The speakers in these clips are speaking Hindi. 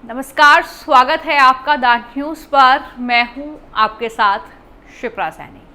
नमस्कार, स्वागत है आपका द न्यूज़ पर। मैं हूं आपके साथ शिप्रा सैनी।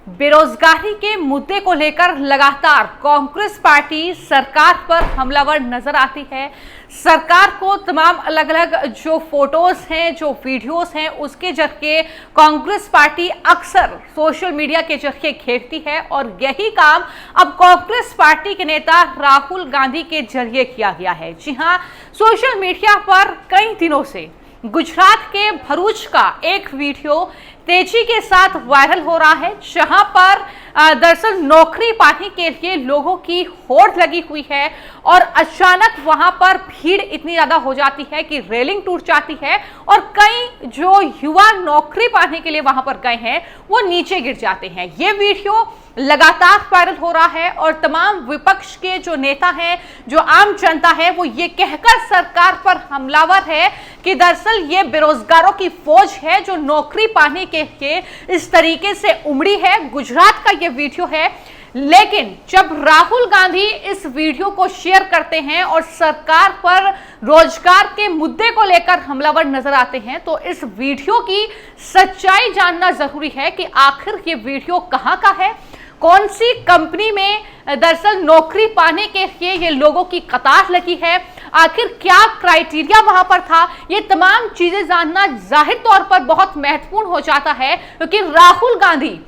बेरोजगारी के मुद्दे को लेकर लगातार कांग्रेस पार्टी सरकार पर हमलावर नजर आती है। सरकार को तमाम अलग अलग जो फोटोज हैं, जो वीडियोस हैं, उसके जरिए कांग्रेस पार्टी अक्सर सोशल मीडिया के जरिए घेरती है और यही काम अब कांग्रेस पार्टी के नेता राहुल गांधी के जरिए किया गया है। जी हां, सोशल मीडिया पर कई दिनों से गुजरात के भरूच का एक वीडियो तेजी के साथ वायरल हो रहा है, जहां पर दरअसल नौकरी पाने के लिए लोगों की होड़ लगी हुई है और अचानक वहां पर भीड़ इतनी ज्यादा हो जाती है कि रेलिंग टूट जाती है और कई जो युवा नौकरी पाने के लिए वहां पर गए हैं वो नीचे गिर जाते हैं। ये वीडियो लगातार वायरल हो रहा है और तमाम विपक्ष के जो नेता हैं, जो आम जनता है, वो ये कहकर सरकार पर हमलावर है कि दरअसल ये बेरोजगारों की फौज है जो नौकरी पाने के लिए इस तरीके से उमड़ी है। गुजरात का ये वीडियो है, लेकिन जब राहुल गांधी इस वीडियो को शेयर करते हैं और सरकार पर रोजगार के मुद्दे को लेकर हमलावर नजर आते हैं, तो इस वीडियो की सच्चाई जानना जरूरी है कि आखिर ये वीडियो कहां का है, कौन सी कंपनी में दरअसल नौकरी पाने के लिए ये लोगों की कतार लगी है, आखिर क्या क्राइटेरिया वहां पर था। ये तमाम चीजें जानना जाहिर तौर पर बहुत महत्वपूर्ण हो जाता है, क्योंकि राहुल गांधी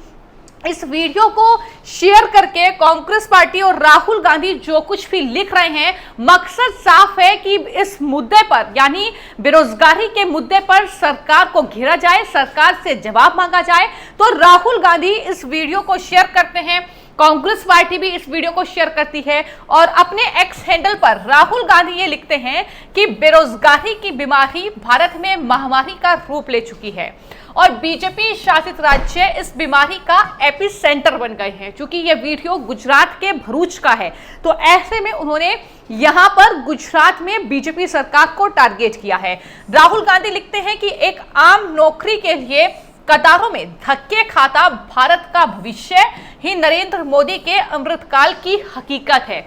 इस वीडियो को शेयर करके कांग्रेस पार्टी और राहुल गांधी जो कुछ भी लिख रहे हैं, मकसद साफ है कि इस मुद्दे पर, यानी बेरोजगारी के मुद्दे पर सरकार को घेरा जाए, सरकार से जवाब मांगा जाए। तो राहुल गांधी इस वीडियो को शेयर करते हैं, कांग्रेस पार्टी भी इस वीडियो को शेयर करती है और अपने एक्स हैंडल पर राहुल गांधी ये लिखते हैं कि बेरोजगारी की बीमारी भारत में महामारी का रूप ले चुकी है और बीजेपी शासित राज्य इस बीमारी का एपी सेंटर बन गए हैं। क्योंकि ये वीडियो गुजरात के भरूच का है, तो ऐसे में उन्होंने यहां पर गुजरात में बीजेपी सरकार को टारगेट किया है। राहुल गांधी लिखते हैं कि एक आम नौकरी के लिए कतारों में धक्के खाता भारत का भविष्य ही नरेंद्र मोदी के अमृतकाल की हकीकत है।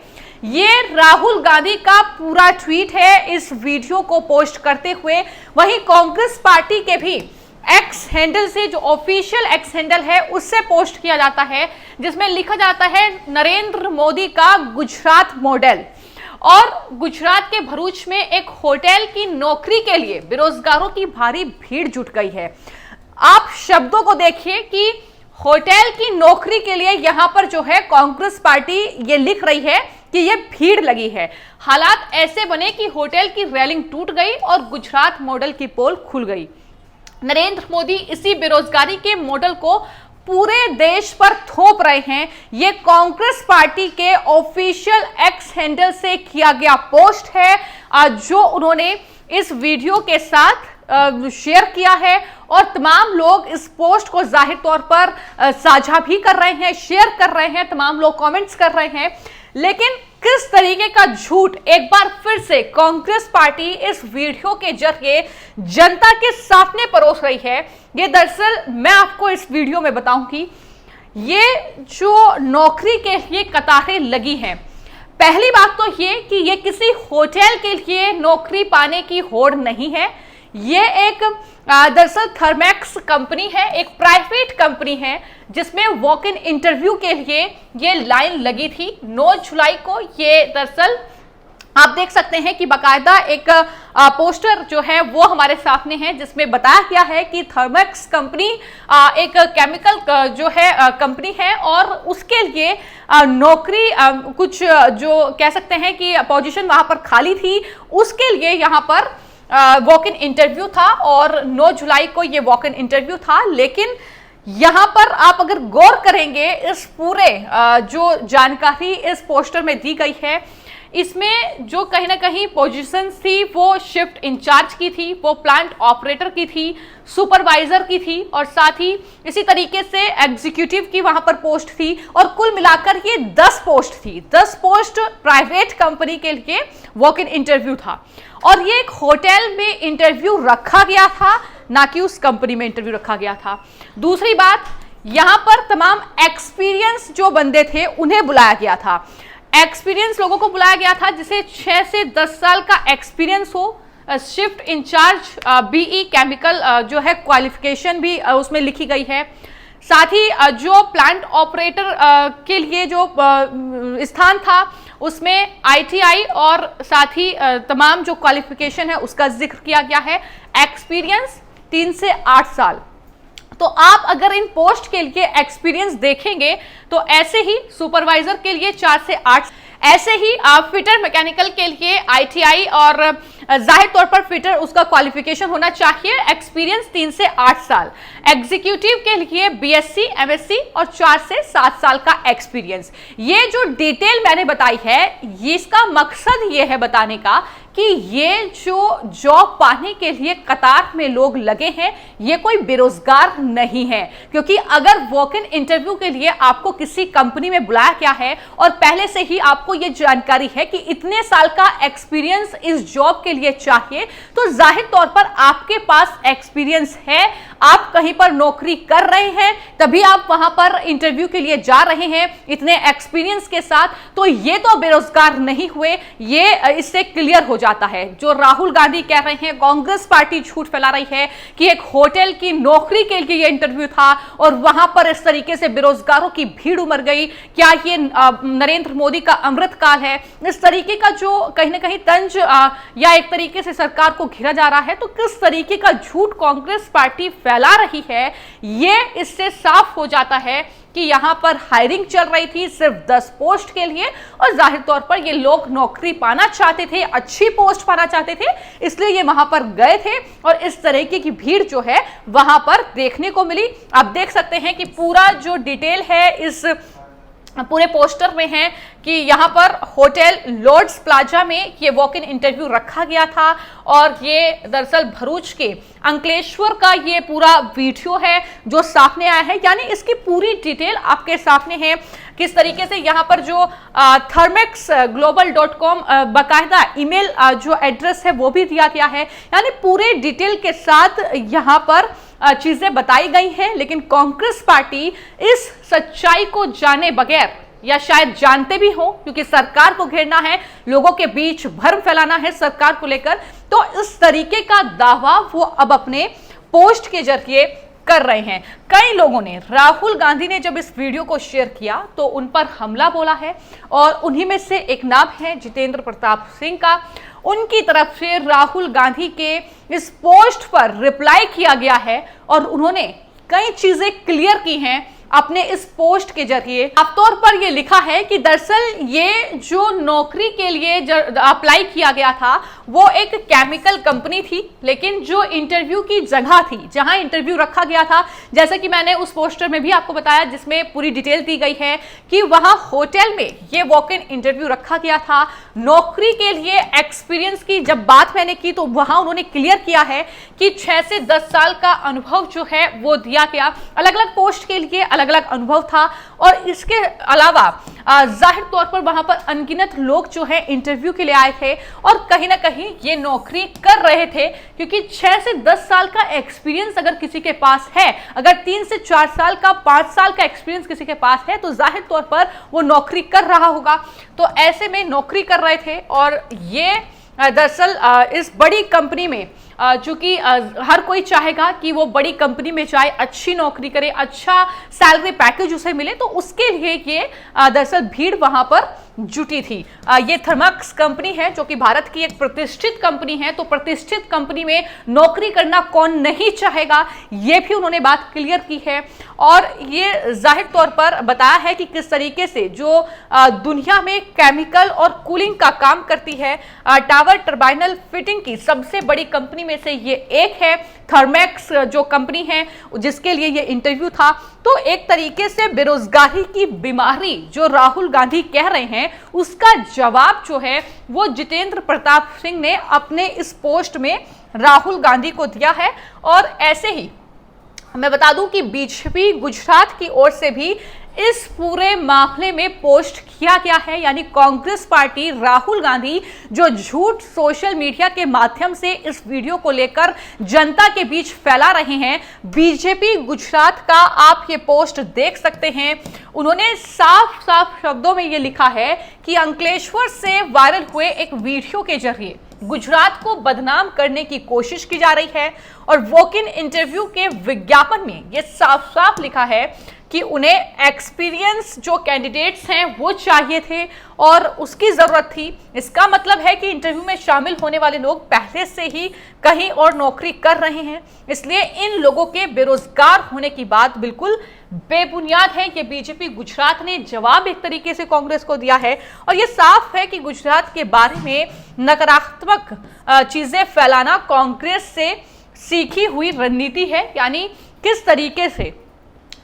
ये राहुल गांधी का पूरा ट्वीट है इस वीडियो को पोस्ट करते हुए। वहीं कांग्रेस पार्टी के भी एक्स हैंडल से, जो ऑफिशियल एक्स हैंडल है, उससे पोस्ट किया जाता है, जिसमें लिखा जाता है नरेंद्र मोदी का गुजरात मॉडल। और गुजरात के भरूच में एक होटल की नौकरी के लिए बेरोजगारों की भारी भीड़ जुट गई है। आप शब्दों को देखिए कि होटल की नौकरी के लिए यहां पर जो है कांग्रेस पार्टी ये लिख रही है कि ये भीड़ लगी है। हालात ऐसे बने कि होटल की रेलिंग टूट गई और गुजरात मॉडल की पोल खुल गई। नरेंद्र मोदी इसी बेरोजगारी के मॉडल को पूरे देश पर थोप रहे हैं। ये कांग्रेस पार्टी के ऑफिशियल एक्स हैंडल से किया गया पोस्ट है, जो उन्होंने इस वीडियो के साथ शेयर किया है और तमाम लोग इस पोस्ट को जाहिर तौर पर साझा भी कर रहे हैं, शेयर कर रहे हैं, तमाम लोग कमेंट्स कर रहे हैं। लेकिन किस तरीके का झूठ एक बार फिर से कांग्रेस पार्टी इस वीडियो के जरिए जनता के सामने परोस रही है, ये दरअसल मैं आपको इस वीडियो में बताऊंगी। ये जो नौकरी के लिए कतारें लगी हैं, पहली बात तो ये कि ये किसी होटल के लिए नौकरी पाने की होड़ नहीं है। ये एक दरअसल थर्मैक्स कंपनी है, एक प्राइवेट कंपनी है, जिसमें वॉक इन इंटरव्यू के लिए ये लाइन लगी थी 9 जुलाई को। ये दरअसल आप देख सकते हैं कि बाकायदा एक पोस्टर जो है वो हमारे सामने है, जिसमें बताया गया है कि थर्मैक्स कंपनी एक केमिकल जो है कंपनी है और उसके लिए नौकरी कुछ जो कह सकते हैं कि पोजीशन वहां पर खाली थी, उसके लिए यहाँ पर वॉक इन इंटरव्यू था और 9 जुलाई को ये वॉक इन इंटरव्यू था। लेकिन यहां पर आप अगर गौर करेंगे, इस पूरे जो जानकारी इस पोस्टर में दी गई है, इसमें जो कहीं ना कहीं पोजीशंस थी वो शिफ्ट इंचार्ज की थी, वो प्लांट ऑपरेटर की थी, सुपरवाइजर की थी और साथ ही इसी तरीके से एग्जीक्यूटिव की वहां पर पोस्ट थी और कुल मिलाकर ये 10 पोस्ट थी। 10 पोस्ट प्राइवेट कंपनी के लिए वॉक इन इंटरव्यू था और ये एक होटल में इंटरव्यू रखा गया था, ना कि उस कंपनी में इंटरव्यू रखा गया था। दूसरी बात, यहां पर तमाम एक्सपीरियंस जो बंदे थे उन्हें बुलाया गया था। एक्सपीरियंस लोगों को बुलाया गया था जिसे 6 से 10 साल का एक्सपीरियंस हो, शिफ्ट इंचार्ज बीई केमिकल जो है क्वालिफिकेशन भी उसमें लिखी गई है। साथ ही जो प्लांट ऑपरेटर के लिए जो स्थान था उसमें आईटीआई और साथ ही तमाम जो क्वालिफिकेशन है उसका जिक्र किया गया है। एक्सपीरियंस 3 से 8 साल। तो आप अगर इन पोस्ट के लिए एक्सपीरियंस देखेंगे तो ऐसे ही सुपरवाइजर के लिए 4 से 8, ऐसे ही फिटर मैकेनिकल के लिए आईटीआई और जाहिर तौर पर फिटर उसका क्वालिफिकेशन होना चाहिए, एक्सपीरियंस 3 से 8 साल। एग्जीक्यूटिव के लिए बीएससी, एमएससी और 4 से 7 साल का एक्सपीरियंस। ये जो डिटेल मैंने बताई है ये इसका मकसद ये है बताने का कि ये जो जॉब पाने के लिए कतार में लोग लगे हैं ये कोई बेरोजगार नहीं है, क्योंकि अगर वॉक इन इंटरव्यू के लिए आपको किसी कंपनी में बुलाया गया है और पहले से ही आपको ये जानकारी है कि इतने साल का एक्सपीरियंस इस जॉब के लिए चाहिए, तो जाहिर तौर पर आपके पास एक्सपीरियंस है, आप कहीं पर नौकरी कर रहे हैं तभी आप वहां पर इंटरव्यू के लिए जा रहे हैं इतने एक्सपीरियंस के साथ, तो ये तो बेरोजगार नहीं हुए, ये इससे क्लियर हो जाता है। जो राहुल गांधी कह रहे हैं, कांग्रेस पार्टी झूठ फैला रही है कि एक होटल की नौकरी के लिए ये इंटरव्यू था और वहां पर इस तरीके से बेरोजगारों की भीड़ उमड़ गई। क्या ये नरेंद्र मोदी का अमृत काल है? इस तरीके का जो कहीं ना कहीं तंज या एक तरीके से सरकार को घेरा जा रहा है, तो किस तरीके का झूठ कांग्रेस पार्टी फैला रही है, ये इससे साफ हो जाता है कि यहां पर हायरिंग चल रही थी सिर्फ 10 पोस्ट के लिए और जाहिर तौर पर ये लोग नौकरी पाना चाहते थे, अच्छी पोस्ट पाना चाहते थे, इसलिए ये वहां पर गए थे और इस तरीके की भीड़ जो है वहां पर देखने को मिली। आप देख सकते हैं कि पूरा जो डिटेल है इस पूरे पोस्टर में है कि यहाँ पर होटल लॉर्ड्स प्लाजा में ये वॉक इन इंटरव्यू रखा गया था और ये दरअसल भरूच के अंकलेश्वर का ये पूरा वीडियो है जो सामने आया है, यानी इसकी पूरी डिटेल आपके सामने है। किस तरीके से यहाँ पर जो thermexglobal.com बाकायदा ईमेल जो एड्रेस है वो भी दिया गया है, यानी पूरे डिटेल के साथ यहाँ पर चीजें बताई गई हैं। लेकिन कांग्रेस पार्टी इस सच्चाई को जाने बगैर या शायद जानते भी हो, क्योंकि सरकार को घेरना है, लोगों के बीच भ्रम फैलाना है सरकार को लेकर, तो इस तरीके का दावा वो अब अपने पोस्ट के जरिए कर रहे हैं। कई लोगों ने, राहुल गांधी ने जब इस वीडियो को शेयर किया तो उन पर हमला बोला है और उन्हीं में से एक नाम है जितेंद्र प्रताप सिंह का। उनकी तरफ से राहुल गांधी के इस पोस्ट पर रिप्लाई किया गया है और उन्होंने कई चीजें क्लियर की हैं अपने इस पोस्ट के जरिए। साफ तौर पर यह लिखा है कि दरअसल ये जो नौकरी के लिए अप्लाई किया गया था वो एक केमिकल कंपनी थी, लेकिन जो इंटरव्यू की जगह थी, जहां इंटरव्यू रखा गया था, जैसा कि मैंने उस पोस्टर में भी आपको बताया जिसमें पूरी डिटेल दी गई है कि वहां होटल में ये वॉक इन इंटरव्यू रखा गया था। नौकरी के लिए एक्सपीरियंस की जब बात मैंने की तो वहां उन्होंने क्लियर किया है कि 6 से 10 साल का अनुभव जो है वो दिया गया। अलग अलग पोस्ट के लिए अलग अलग अनुभव था और इसके अलावा जाहिर तौर पर वहां पर अनगिनत लोग जो है इंटरव्यू के लिए आए थे और कहीं ना कहीं ये नौकरी कर रहे थे, क्योंकि 6 से 10 साल का एक्सपीरियंस अगर किसी के पास है, अगर 3 से 4 साल का 5 साल का एक्सपीरियंस किसी के पास है, तो जाहिर तौर पर वो नौकरी कर रहा होगा। तो ऐसे में नौकरी कर रहे थे और ये दरअसल इस बड़ी कंपनी में चूंकि हर कोई चाहेगा कि वो बड़ी कंपनी में जाए, अच्छी नौकरी करे, अच्छा सैलरी पैकेज उसे मिले, तो उसके लिए ये दरअसल भीड़ वहां पर जुटी थी। ये थर्मेक्स कंपनी है जो कि भारत की एक प्रतिष्ठित कंपनी है, तो प्रतिष्ठित कंपनी में नौकरी करना कौन नहीं चाहेगा, ये भी उन्होंने बात क्लियर की है और ये जाहिर तौर पर बताया है कि किस तरीके से जो दुनिया में केमिकल और कूलिंग का काम करती है, टावर टर्बाइनल फिटिंग की सबसे बड़ी कंपनी में से ये एक है थर्मेक्स जो कंपनी है, जिसके लिए ये इंटरव्यू था। तो एक तरीके से बेरोजगारी की बीमारी जो राहुल गांधी कह रहे हैं उसका जवाब जो है वो जितेंद्र प्रताप सिंह ने अपने इस पोस्ट में राहुल गांधी को दिया है। और ऐसे ही मैं बता दूं कि बीजेपी गुजरात की ओर से भी इस पूरे मामले में पोस्ट किया गया है, यानी कांग्रेस पार्टी राहुल गांधी जो झूठ सोशल मीडिया के माध्यम से इस वीडियो को लेकर जनता के बीच फैला रहे हैं। बीजेपी गुजरात का आप ये पोस्ट देख सकते हैं। उन्होंने साफ साफ शब्दों में ये लिखा है कि अंकलेश्वर से वायरल हुए एक वीडियो के जरिए गुजरात को बदनाम करने की कोशिश की जा रही है और वॉक इन इंटरव्यू के विज्ञापन में यह साफ साफ लिखा है कि उन्हें एक्सपीरियंस जो कैंडिडेट्स हैं वो चाहिए थे और उसकी जरूरत थी। इसका मतलब है कि इंटरव्यू में शामिल होने वाले लोग पहले से ही कहीं और नौकरी कर रहे हैं, इसलिए इन लोगों के बेरोजगार होने की बात बिल्कुल बेबुनियाद है। ये बीजेपी गुजरात ने जवाब एक तरीके से कांग्रेस को दिया है और ये साफ है कि गुजरात के बारे में नकारात्मक चीजें फैलाना कांग्रेस से सीखी हुई रणनीति है। यानी किस तरीके से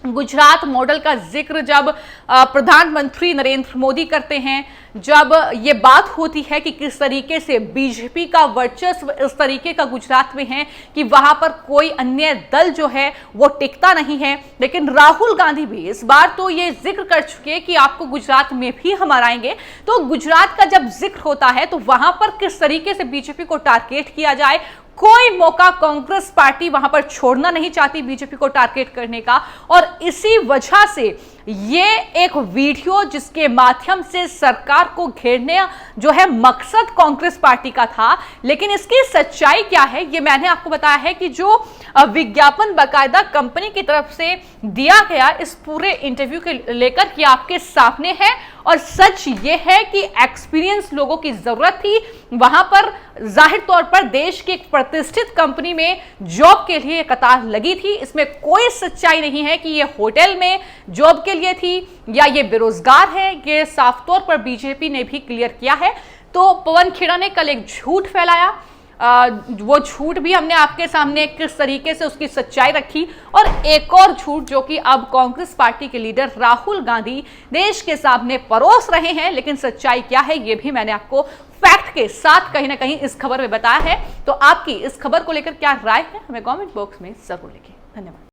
गुजरात मॉडल का जिक्र जब प्रधानमंत्री नरेंद्र मोदी करते हैं, जब ये बात होती है कि किस तरीके से बीजेपी का वर्चस्व इस तरीके का गुजरात में है कि वहां पर कोई अन्य दल जो है वो टिकता नहीं है, लेकिन राहुल गांधी भी इस बार तो ये जिक्र कर चुके हैं कि आपको गुजरात में भी हम हराएंगे। तो गुजरात का जब जिक्र होता है तो वहां पर किस तरीके से बीजेपी को टारगेट किया जाए, कोई मौका कांग्रेस पार्टी वहां पर छोड़ना नहीं चाहती बीजेपी को टारगेट करने का। और इसी वजह से ये एक वीडियो जिसके माध्यम से सरकार को घेरने जो है मकसद कांग्रेस पार्टी का था, लेकिन इसकी सच्चाई क्या है ये मैंने आपको बताया है कि जो विज्ञापन बाकायदा कंपनी की तरफ से दिया गया इस पूरे इंटरव्यू के लेकर ये आपके सामने है। और सच ये है कि एक्सपीरियंस लोगों की जरूरत थी वहां पर। जाहिर तौर पर देश की एक प्रतिष्ठित कंपनी में जॉब के लिए कतार लगी थी, इसमें कोई सच्चाई नहीं है कि ये होटल में जॉब के लिए थी या ये बेरोजगार है। ये साफ तौर पर बीजेपी ने भी क्लियर किया है। तो पवन खेड़ा ने कल एक झूठ फैलाया, वो झूठ भी हमने आपके सामने किस तरीके से उसकी सच्चाई रखी, और एक और झूठ जो कि अब कांग्रेस पार्टी के लीडर राहुल गांधी देश के सामने परोस रहे हैं। लेकिन सच्चाई क्या है ये भी मैंने आपको फैक्ट के साथ कहीं ना कहीं इस खबर में बताया है। तो आपकी इस खबर को लेकर क्या राय है हमें कमेंट बॉक्स में जरूर लिखिए। धन्यवाद।